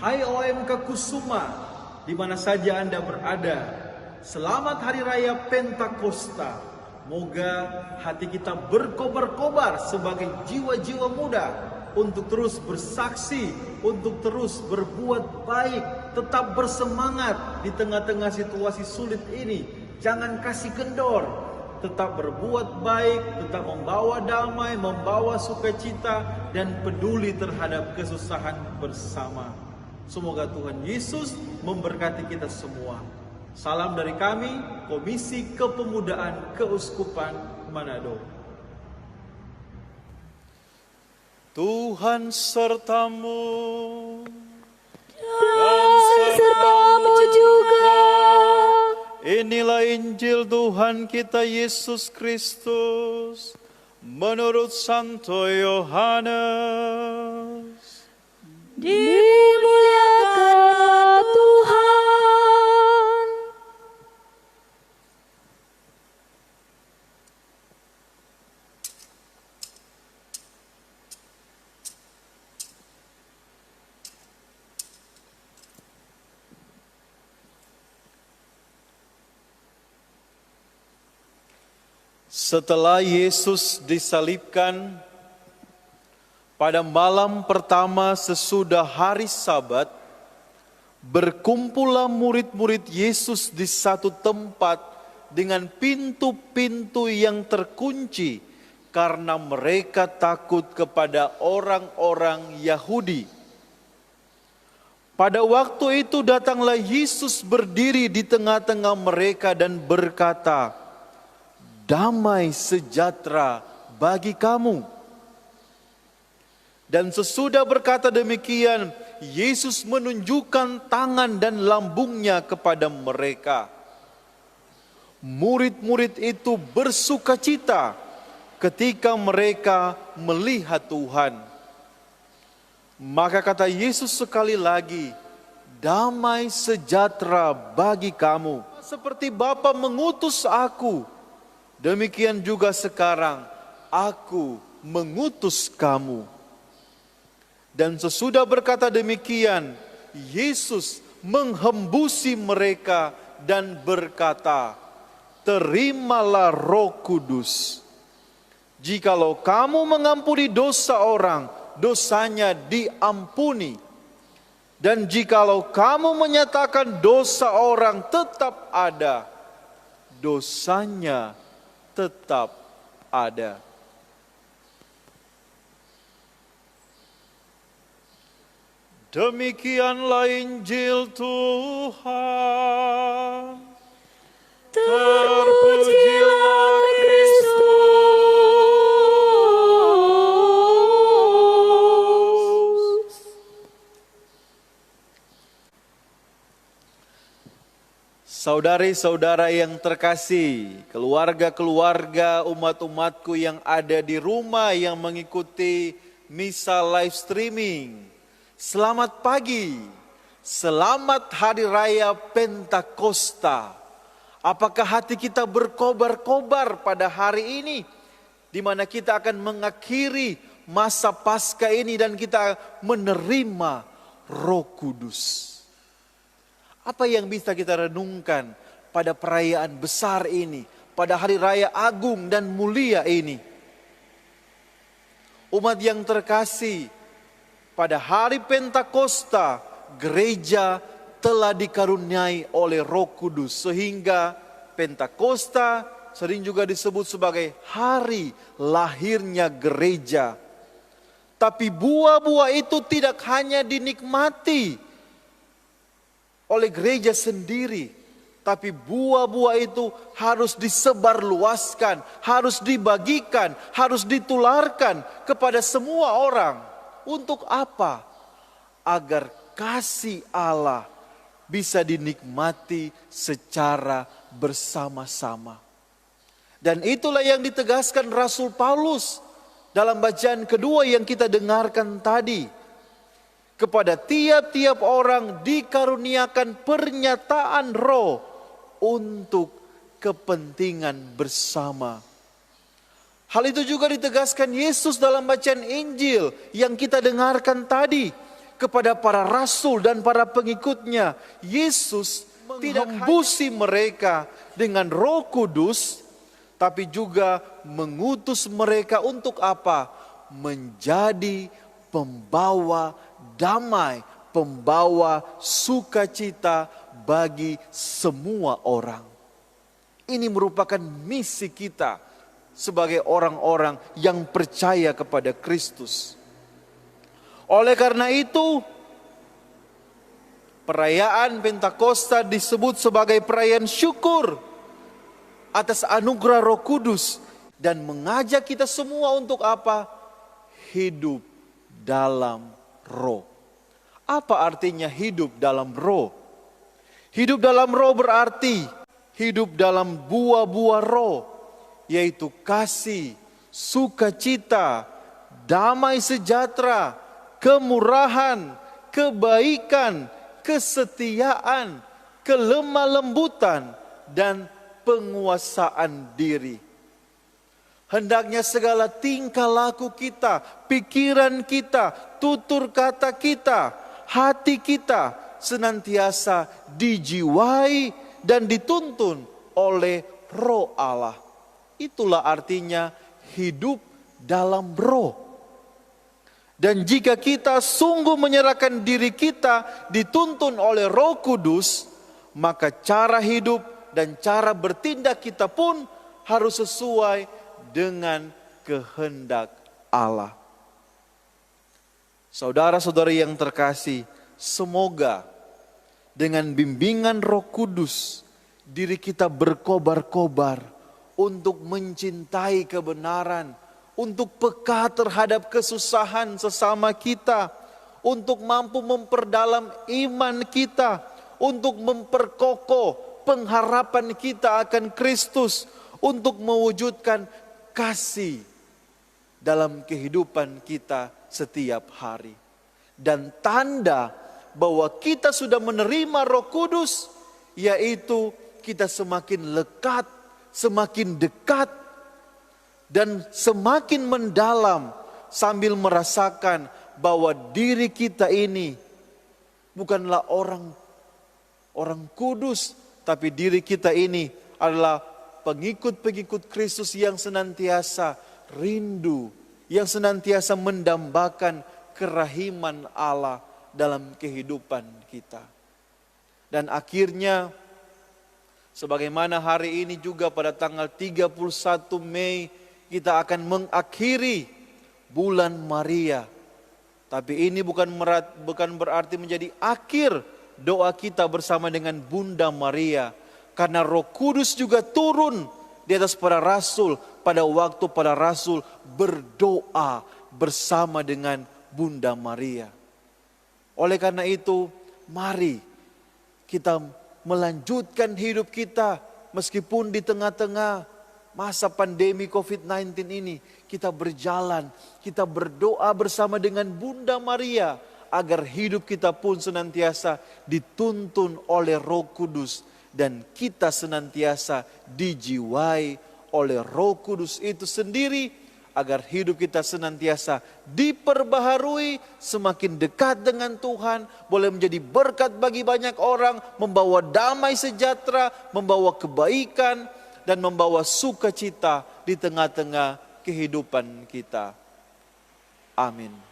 Hai OMK Kusuma, di mana saja Anda berada, selamat Hari Raya Pentakosta. Moga hati kita berkobar-kobar sebagai jiwa-jiwa muda untuk terus bersaksi, untuk terus berbuat baik, tetap bersemangat di tengah-tengah situasi sulit ini. Jangan kasih kendor, tetap berbuat baik, tetap membawa damai, membawa sukacita, dan peduli terhadap kesusahan bersama. Semoga Tuhan Yesus memberkati kita semua. Salam dari kami, Komisi Kepemudaan Keuskupan Manado. Tuhan sertamu dan sertamu juga. Inilah Injil Tuhan kita Yesus Kristus menurut Santo Yohanes. Dimuliakanlah Tuhan. Setelah Yesus disalibkan, pada malam pertama sesudah hari Sabat, berkumpullah murid-murid Yesus di satu tempat dengan pintu-pintu yang terkunci karena mereka takut kepada orang-orang Yahudi. Pada waktu itu datanglah Yesus berdiri di tengah-tengah mereka dan berkata, "Damai sejahtera bagi kamu." Dan sesudah berkata demikian, Yesus menunjukkan tangan dan lambungnya kepada mereka. Murid-murid itu bersukacita ketika mereka melihat Tuhan. Maka kata Yesus sekali lagi, "Damai sejahtera bagi kamu. Seperti Bapa mengutus aku, demikian juga sekarang aku mengutus kamu." Dan sesudah berkata demikian, Yesus menghembusi mereka dan berkata, "Terimalah Roh Kudus. Jikalau kamu mengampuni dosa orang, dosanya diampuni. Dan jikalau kamu menyatakan dosa orang tetap ada, dosanya tetap ada." Demikianlah Injil Tuhan. Terpujilah Kristus. Saudari-saudara yang terkasih, keluarga-keluarga umat-umatku yang ada di rumah yang mengikuti misa live streaming, selamat pagi, selamat Hari Raya Pentakosta. Apakah hati kita berkobar-kobar pada hari ini, di mana kita akan mengakhiri masa Paskah ini dan kita menerima Roh Kudus? Apa yang bisa kita renungkan pada perayaan besar ini, pada hari raya agung dan mulia ini? Umat yang terkasih, pada hari Pentakosta, gereja telah dikaruniai oleh Roh Kudus. Sehingga Pentakosta sering juga disebut sebagai hari lahirnya gereja. Tapi buah-buah itu tidak hanya dinikmati oleh gereja sendiri, tapi buah-buah itu harus disebarluaskan, harus dibagikan, harus ditularkan kepada semua orang. Untuk apa? Agar kasih Allah bisa dinikmati secara bersama-sama. Dan itulah yang ditegaskan Rasul Paulus dalam bacaan kedua yang kita dengarkan tadi. Kepada tiap-tiap orang dikaruniakan pernyataan Roh untuk kepentingan bersama. Hal itu juga ditegaskan Yesus dalam bacaan Injil yang kita dengarkan tadi. kepada para rasul dan para pengikutnya. Yesus tidak membusi mereka dengan Roh Kudus, tapi juga mengutus mereka untuk apa? Menjadi pembawa damai, pembawa sukacita bagi semua orang. Ini merupakan misi kita sebagai orang-orang yang percaya kepada Kristus. Oleh karena itu, perayaan Pentakosta disebut sebagai perayaan syukur atas anugerah Roh Kudus dan mengajak kita semua untuk apa? Hidup dalam Roh. Apa artinya hidup dalam Roh? Hidup dalam Roh berarti hidup dalam buah-buah Roh, yaitu kasih, sukacita, damai sejahtera, kemurahan, kebaikan, kesetiaan, kelemah lembutan, dan penguasaan diri. Hendaknya segala tingkah laku kita, pikiran kita, tutur kata kita, hati kita senantiasa dijiwai dan dituntun oleh Roh Allah. Itulah artinya hidup dalam Roh. Dan jika kita sungguh menyerahkan diri kita dituntun oleh Roh Kudus, maka cara hidup dan cara bertindak kita pun harus sesuai dengan kehendak Allah. Saudara-saudari yang terkasih, semoga dengan bimbingan Roh Kudus diri kita berkobar-kobar untuk mencintai kebenaran, untuk peka terhadap kesusahan sesama kita, untuk mampu memperdalam iman kita, untuk memperkokoh pengharapan kita akan Kristus, untuk mewujudkan kasih dalam kehidupan kita setiap hari. Dan tanda bahwa kita sudah menerima Roh Kudus, yaitu kita semakin lekat, semakin dekat, dan semakin mendalam sambil merasakan bahwa diri kita ini bukanlah orang kudus, tapi diri kita ini adalah pengikut-pengikut Kristus yang senantiasa rindu, yang senantiasa mendambakan kerahiman Allah dalam kehidupan kita. Dan akhirnya, sebagaimana hari ini juga pada tanggal 31 Mei kita akan mengakhiri bulan Maria. Tapi ini bukan berarti menjadi akhir doa kita bersama dengan Bunda Maria. Karena Roh Kudus juga turun di atas para rasul pada waktu para rasul berdoa bersama dengan Bunda Maria. Oleh karena itu, mari kita melanjutkan hidup kita meskipun di tengah-tengah masa pandemi COVID-19 ini. Kita berjalan, kita berdoa bersama dengan Bunda Maria agar hidup kita pun senantiasa dituntun oleh Roh Kudus. Dan kita senantiasa dijiwai oleh Roh Kudus itu sendiri, agar hidup kita senantiasa diperbaharui, semakin dekat dengan Tuhan, boleh menjadi berkat bagi banyak orang, membawa damai sejahtera, membawa kebaikan, dan membawa sukacita di tengah-tengah kehidupan kita. Amin.